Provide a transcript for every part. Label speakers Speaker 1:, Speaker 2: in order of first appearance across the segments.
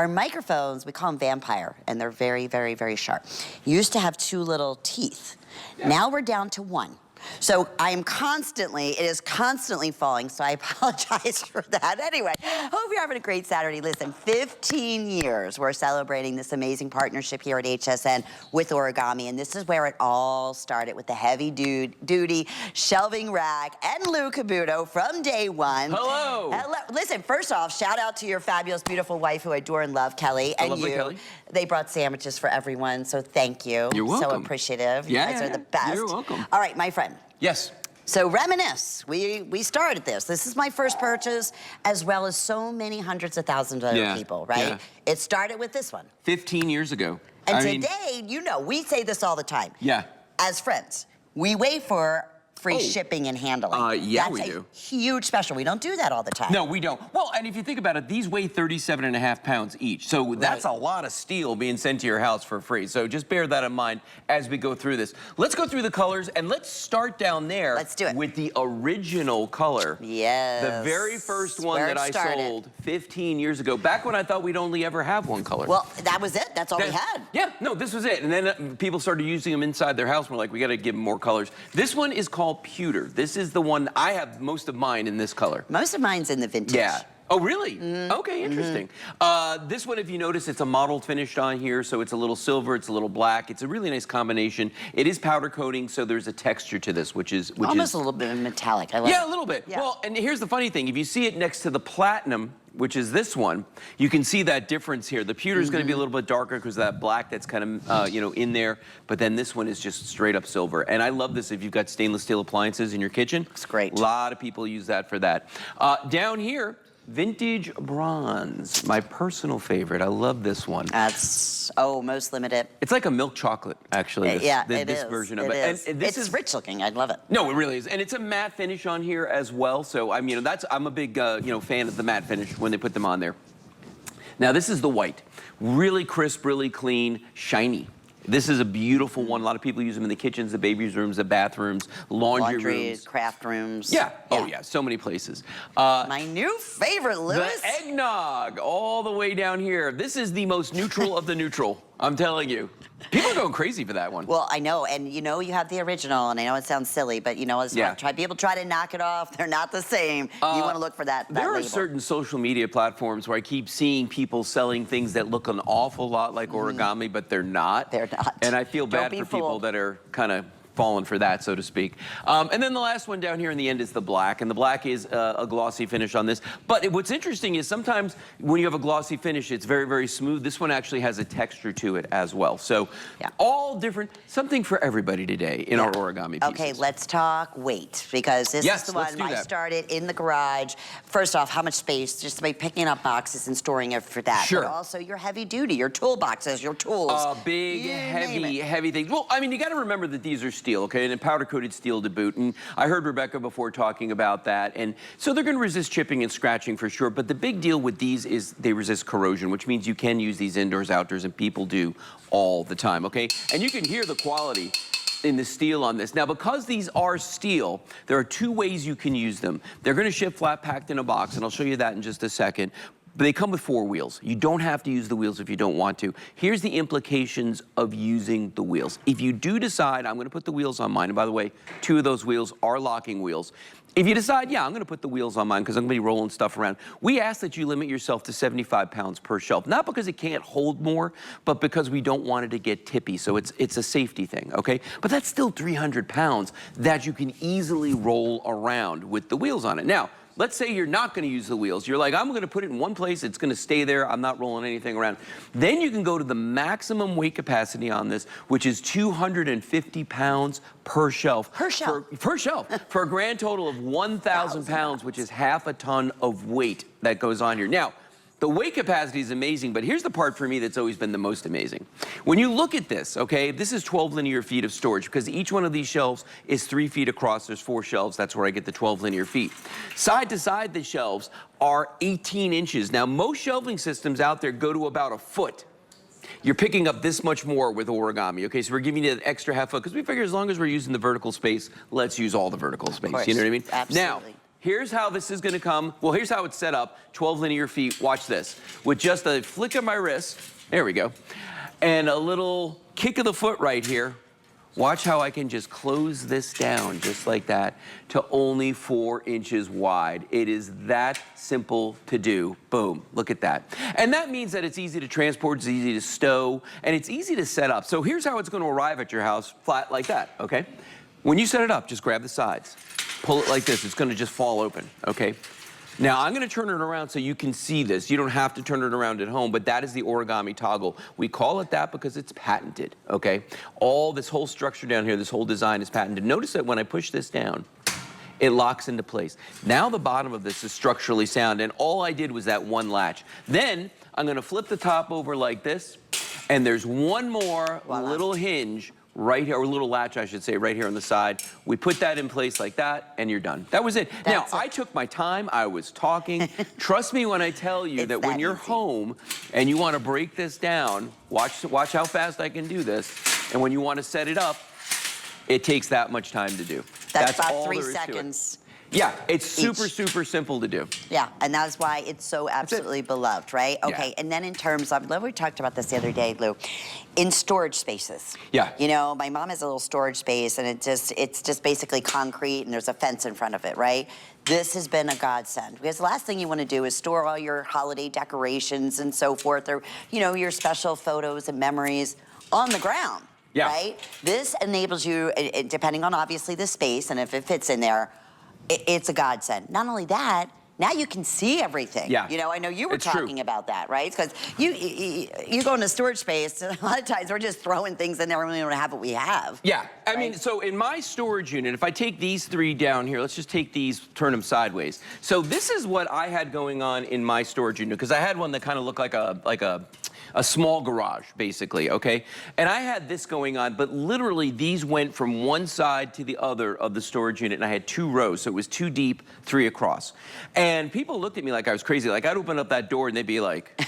Speaker 1: Our microphones, we call them vampire, and they're very, very, very sharp. Used to have 2 little teeth. Now we're down to 1. So I am constantly, it is constantly falling, so I apologize for that. Anyway, hope you're having a great Saturday. Listen, 15 years we're celebrating this amazing partnership here at HSN with Origami, and this is where it all started with the heavy-duty shelving rack and Lou Cabuto from day one.
Speaker 2: Hello.
Speaker 1: Hello. Listen, first off, shout out to your fabulous, beautiful wife who I adore and love, Kelly, and
Speaker 2: lovely
Speaker 1: you.
Speaker 2: Kelly.
Speaker 1: They brought sandwiches for everyone, so thank you.
Speaker 2: You're welcome.
Speaker 1: So appreciative. You guys are the best.
Speaker 2: You're welcome.
Speaker 1: All right, my friend.
Speaker 2: Yes.
Speaker 1: So reminisce, we started this. This is my first purchase, as well as so many hundreds of thousands of other people, right?
Speaker 2: Yeah.
Speaker 1: It started with this one.
Speaker 2: 15 years ago.
Speaker 1: And today, you know, we say this all the time.
Speaker 2: Yeah.
Speaker 1: As friends, we wait for free shipping and handling.
Speaker 2: Yeah,
Speaker 1: That's
Speaker 2: we
Speaker 1: a
Speaker 2: do.
Speaker 1: huge special. We don't do that all the time.
Speaker 2: No, we don't. Well, and if you think about it, these weigh 37.5 pounds each. So that's a lot of steel being sent to your house for free. So just bear that in mind as we go through this. Let's go through the colors, and let's start down there.
Speaker 1: Let's do it.
Speaker 2: With the original color.
Speaker 1: Yes.
Speaker 2: The very first one that I sold 15 years ago, back when I thought we'd only ever have one color.
Speaker 1: Well, that was it. That's all we had.
Speaker 2: Yeah, no, this was it. And then people started using them inside their house. We're like, we got to give them more colors. This one is called pewter. This is the one, I have most of mine in this color.
Speaker 1: Most of mine's in the vintage.
Speaker 2: Yeah. Oh, really? Okay, interesting. This one, if you notice, it's a mottled finished on here, so it's a little silver, it's a little black. It's a really nice combination. It is powder coating, so there's a texture to this, which is
Speaker 1: almost a little bit metallic. I like it.
Speaker 2: Yeah, a little bit. Yeah. Well, and here's the funny thing. If you see it next to the platinum, which is this one, you can see that difference here. The pewter is going to be a little bit darker because of that black that's kind of, you know, in there. But then this one is just straight up silver. And I love this if you've got stainless steel appliances in your kitchen. It's
Speaker 1: great.
Speaker 2: A lot of people use that for that. Down here, vintage bronze, my personal favorite. I love this one.
Speaker 1: That's, most limited.
Speaker 2: It's like a milk chocolate, actually. This version of it.
Speaker 1: And this is rich looking. I love it.
Speaker 2: No, it really is. And it's a matte finish on here as well. So, I mean, I'm a big, you know, fan of the matte finish when they put them on there. Now, this is the white. Really crisp, really clean, shiny. This is a beautiful one. A lot of people use them in the kitchens, the baby's rooms, the bathrooms, laundry rooms.
Speaker 1: Craft rooms.
Speaker 2: Yeah. Oh, yeah. So many places.
Speaker 1: My new favorite, Louis.
Speaker 2: The eggnog, all the way down here. This is the most neutral of the neutral. I'm telling you. People are going crazy for that one.
Speaker 1: Well, I know, and you know you have the original, and I know it sounds silly, but you know, people try to knock it off. They're not the same. You want to look for that
Speaker 2: There
Speaker 1: label.
Speaker 2: are certain social media platforms where I keep seeing people selling things that look an awful lot like origami, but they're not.
Speaker 1: They're not.
Speaker 2: And I feel bad for people that are kind of fallen for that, so to speak. And then the last one down here in the end is the black, and the black is a glossy finish on this. But what's interesting is sometimes when you have a glossy finish, it's very, very smooth. This one actually has a texture to it as well. So all different, something for everybody today in our origami pieces.
Speaker 1: Okay, let's talk weight, because this is the one I started in the garage. First off, how much space, just by picking up boxes and storing it for that.
Speaker 2: Sure.
Speaker 1: But also your heavy duty, your toolboxes, your tools.
Speaker 2: Big, heavy things. Well, I mean, you got to remember that these are steel, okay, and powder-coated steel to boot. And I heard Rebecca before talking about that. And so they're going to resist chipping and scratching for sure. But the big deal with these is they resist corrosion, which means you can use these indoors, outdoors, and people do all the time, okay? And you can hear the quality in the steel on this. Now, because these are steel, there are 2 ways you can use them. They're going to ship flat packed in a box, and I'll show you that in just a second. But they come with 4 wheels. You don't have to use the wheels if you don't want to. Here's the implications of using the wheels. If you do decide, I'm gonna put the wheels on mine, and by the way, 2 of those wheels are locking wheels. If you decide, yeah, I'm gonna put the wheels on mine because I'm gonna be rolling stuff around, we ask that you limit yourself to 75 pounds per shelf. Not because it can't hold more, but because we don't want it to get tippy. So it's a safety thing, okay? But that's still 300 pounds that you can easily roll around with the wheels on it. Now, let's say you're not going to use the wheels. You're like, I'm going to put it in one place. It's going to stay there. I'm not rolling anything around. Then you can go to the maximum weight capacity on this, which is 250 pounds per shelf.
Speaker 1: Per shelf.
Speaker 2: Per shelf. For a grand total of 1,000 pounds, which is half a ton of weight that goes on here. Now, the weight capacity is amazing, but here's the part for me that's always been the most amazing. When you look at this, okay, this is 12 linear feet of storage because each one of these shelves is 3 feet across. There's 4 shelves. That's where I get the 12 linear feet. Side to side, the shelves are 18 inches. Now, most shelving systems out there go to about a foot. You're picking up this much more with origami, okay? So we're giving you an extra half foot because we figure as long as we're using the vertical space, let's use all the vertical space. You know what I mean?
Speaker 1: Absolutely.
Speaker 2: Now, Here's how this is gonna come. Well, here's how it's set up. 12 linear feet, watch this. With just a flick of my wrist, there we go, and a little kick of the foot right here, watch how I can just close this down just like that to only 4 inches wide. It is that simple to do. Boom, look at that. And that means that it's easy to transport, it's easy to stow, and it's easy to set up. So here's how it's gonna arrive at your house, flat like that, okay? When you set it up, just grab the sides. Pull it like this, it's gonna just fall open, okay? Now, I'm gonna turn it around so you can see this. You don't have to turn it around at home, but that is the origami toggle. We call it that because it's patented, okay? This whole structure down here, this whole design is patented. Notice that when I push this down, it locks into place. Now the bottom of this is structurally sound, and all I did was that one latch. Then, I'm gonna flip the top over like this, and there's one more little hinge right here, or a little latch, I should say, right here on the side. We put that in place like that, and you're done. That was it. Now, I took my time. I was talking. Trust me when I tell you that when you're home and you want to break this down, watch how fast I can do this. And when you want to set it up, it takes that much time to do.
Speaker 1: That's about 3 seconds.
Speaker 2: Yeah, it's super, super simple to do.
Speaker 1: Yeah, and that's why it's so absolutely beloved, right? Okay,
Speaker 2: Yeah.
Speaker 1: and then in terms of, we talked about this the other day, Lou, in storage spaces.
Speaker 2: Yeah.
Speaker 1: You know, my mom has a little storage space, and it's just basically concrete, and there's a fence in front of it, right? This has been a godsend, because the last thing you want to do is store all your holiday decorations and so forth, or, you know, your special photos and memories on the ground, right? This enables you, depending on obviously the space, and if it fits in there, it's a godsend. Not only that, now you can see everything.
Speaker 2: Yeah.
Speaker 1: You know, I know you were talking about that, right? Because you go into storage space, and a lot of times we're just throwing things in there and we don't have what we have.
Speaker 2: Yeah, I mean, so in my storage unit, if I take these 3 down here, let's just take these, turn them sideways. So this is what I had going on in my storage unit, because I had one that kind of looked like a small garage, basically, okay? And I had this going on, but literally these went from one side to the other of the storage unit, and I had 2 rows, so it was 2 deep, 3 across. And people looked at me like I was crazy. Like, I'd open up that door and they'd be like,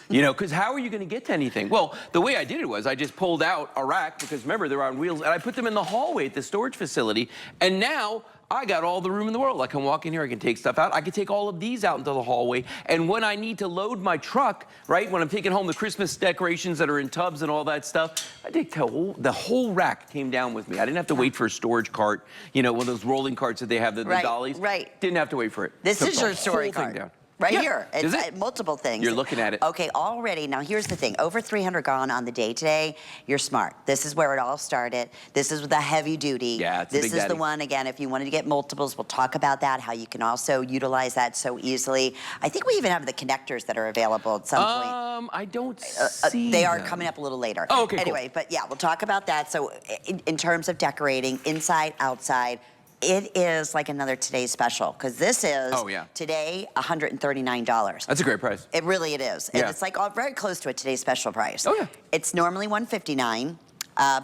Speaker 2: you know, because how are you going to get to anything? Well, the way I did it was I just pulled out a rack, because remember, they're on wheels, and I put them in the hallway at the storage facility, and now I got all the room in the world. I can walk in here, I can take stuff out. I can take all of these out into the hallway, and when I need to load my truck, right, when I'm taking home the Christmas decorations that are in tubs and all that stuff, I take the whole rack came down with me. I didn't have to wait for a storage cart, you know, one of those rolling carts that they have, the dollies.
Speaker 1: Right.
Speaker 2: Didn't have to wait for it.
Speaker 1: This is your storage cart.
Speaker 2: Down.
Speaker 1: Right here. It's multiple things.
Speaker 2: You're looking at it.
Speaker 1: Okay, already. Now, here's the thing. Over 300 gone on the day today. You're smart. This is where it all started. This is the heavy duty.
Speaker 2: Yeah, it's a big
Speaker 1: This is
Speaker 2: daddy.
Speaker 1: the one, again, if you wanted to get multiples, we'll talk about that, how you can also utilize that so easily. I think we even have the connectors that are available at some point.
Speaker 2: I don't see
Speaker 1: They are
Speaker 2: them.
Speaker 1: coming up a little later.
Speaker 2: Oh, okay,
Speaker 1: anyway, but yeah, we'll talk about that. So in terms of decorating, inside, outside, it is like another today's special, because this is today $139.
Speaker 2: That's a great price.
Speaker 1: It really is. And it's like very close to a today's special price.
Speaker 2: Oh, yeah.
Speaker 1: It's normally $159,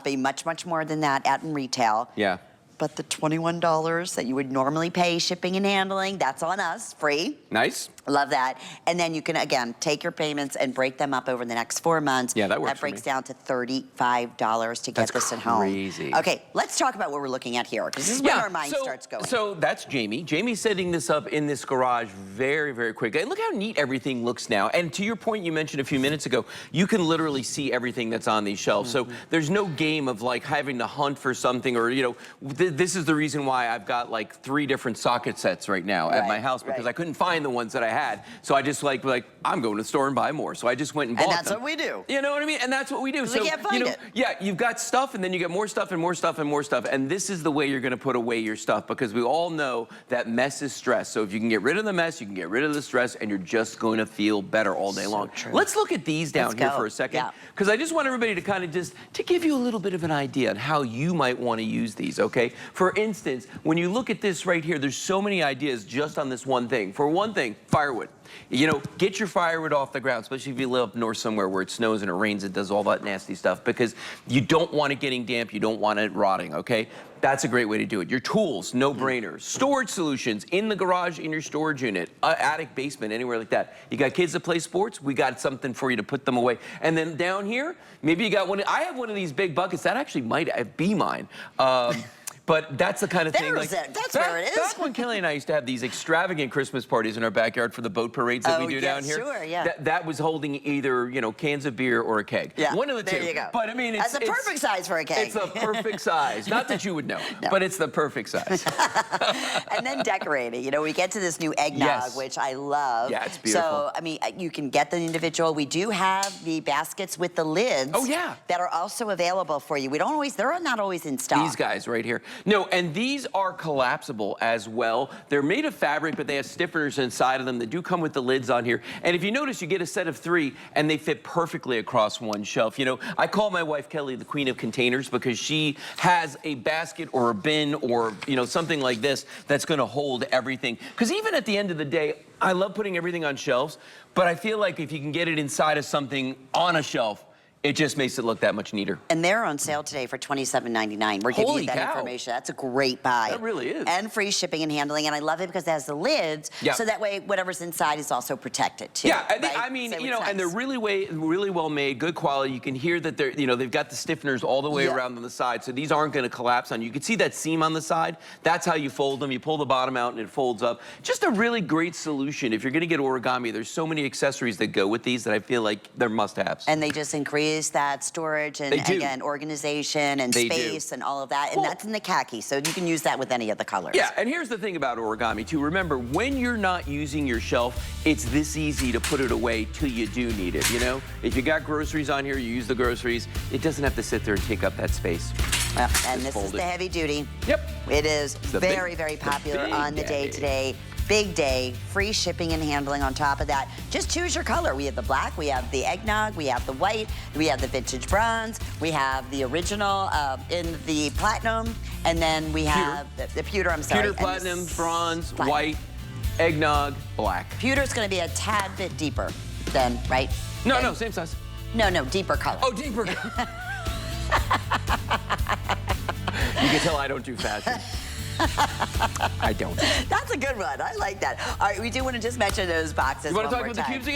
Speaker 1: be much, much more than that at in retail.
Speaker 2: Yeah.
Speaker 1: But the $21 that you would normally pay shipping and handling, that's on us, free.
Speaker 2: Nice.
Speaker 1: Love that. And then you can, again, take your payments and break them up over the next 4 months.
Speaker 2: Yeah, that works
Speaker 1: That breaks
Speaker 2: for me.
Speaker 1: down to $35 to get this at home.
Speaker 2: Crazy.
Speaker 1: Okay, let's talk about what we're looking at here, because this is where our mind starts going.
Speaker 2: So that's Jamie. Jamie's setting this up in this garage very, very quick. And look how neat everything looks now. And to your point you mentioned a few minutes ago, you can literally see everything that's on these shelves. So there's no game of like having to hunt for something, or, you know, this is the reason why I've got like 3 different socket sets right now at my house, because I couldn't find the ones that I had. So I just like I'm going to the store and buy more. So I just went and bought them.
Speaker 1: And that's what we do.
Speaker 2: You know what I mean? And that's what we do.
Speaker 1: So we can't find it.
Speaker 2: Yeah, you've got stuff, and then you get more stuff and more stuff and more stuff. And this is the way you're going to put away your stuff, because we all know that mess is stress. So if you can get rid of the mess, you can get rid of the stress, and you're just going to feel better all day long.
Speaker 1: True.
Speaker 2: Let's look at these down here for a second, because I just want everybody to kind of to give you a little bit of an idea on how you might want to use these, okay? For instance, when you look at this right here, there's so many ideas just on this one thing. For one thing, firewood. You know, get your firewood off the ground, especially if you live up north somewhere where it snows and it rains, it does all that nasty stuff, because you don't want it getting damp, you don't want it rotting, okay? That's a great way to do it. Your tools, no-brainers. Storage solutions in the garage, in your storage unit, attic, basement, anywhere like that. You got kids that play sports? We got something for you to put them away. And then down here, maybe you got one. I have one of these big buckets. That actually might be mine. But that's the kind of thing.
Speaker 1: There's it. That's where it is.
Speaker 2: Back when Kelly and I used to have these extravagant Christmas parties in our backyard for the boat parades that we do down here.
Speaker 1: Sure, yeah.
Speaker 2: That was holding either, you know, cans of beer or a keg.
Speaker 1: Yeah,
Speaker 2: one of the two.
Speaker 1: There you go.
Speaker 2: But I mean, it's
Speaker 1: that's a perfect size for a keg.
Speaker 2: It's a perfect size. Not that you would know, but it's the perfect size.
Speaker 1: And then decorating. You know, we get to this new eggnog, which I love.
Speaker 2: Yeah, it's beautiful.
Speaker 1: So, I mean, you can get the individual. We do have the baskets with the lids.
Speaker 2: Oh, yeah.
Speaker 1: That are also available for you. They're not always in stock.
Speaker 2: These guys right here. No, and these are collapsible as well. They're made of fabric, but they have stiffeners inside of them. They do come with the lids on here. And if you notice, you get a set of 3, and they fit perfectly across one shelf. You know, I call my wife Kelly the queen of containers because she has a basket or a bin or, you know, something like this that's going to hold everything. Because even at the end of the day, I love putting everything on shelves, but I feel like if you can get it inside of something on a shelf, it just makes it look that much neater.
Speaker 1: And they're on sale today for $27.99. We're giving you that information. That's a great buy.
Speaker 2: That really is.
Speaker 1: And free shipping and handling. And I love it because it has the lids, so that way whatever's inside is also protected too.
Speaker 2: Yeah,
Speaker 1: right?
Speaker 2: I mean,
Speaker 1: so
Speaker 2: you know,
Speaker 1: nice.
Speaker 2: and they're really well made, good quality. You can hear that they're, you know, they've got the stiffeners all the way around on the side, so these aren't going to collapse on you. You can see that seam on the side. That's how you fold them. You pull the bottom out and it folds up. Just a really great solution. If you're going to get Origami, there's so many accessories that go with these that I feel like they're must-haves.
Speaker 1: And they just increase that storage and again organization and space and all of that, and that's in the khaki, so you can use that with any of the colors.
Speaker 2: Yeah, and here's the thing about Origami too. Remember, when you're not using your shelf, it's this easy to put it away till you do need it. You know, if you got groceries on here, you use the groceries. It doesn't have to sit there and take up that space.
Speaker 1: Well, and this is the heavy duty.
Speaker 2: Yep.
Speaker 1: It is very popular on the day today. Big day, free shipping and handling on top of that. Just choose your color. We have the black, we have the eggnog, we have the white, we have the vintage bronze, we have the original in the platinum, and then we have the pewter, I'm sorry.
Speaker 2: Pewter, platinum, bronze, white, eggnog, black.
Speaker 1: Pewter's gonna be a tad bit deeper then, right?
Speaker 2: No, same size.
Speaker 1: No, deeper color.
Speaker 2: Oh, deeper. You can tell I don't do fashion. I don't.
Speaker 1: That's a good one. I like that. All right, we do want to just mention those boxes.
Speaker 2: You want to talk
Speaker 1: one more
Speaker 2: about the
Speaker 1: time.
Speaker 2: cubes again?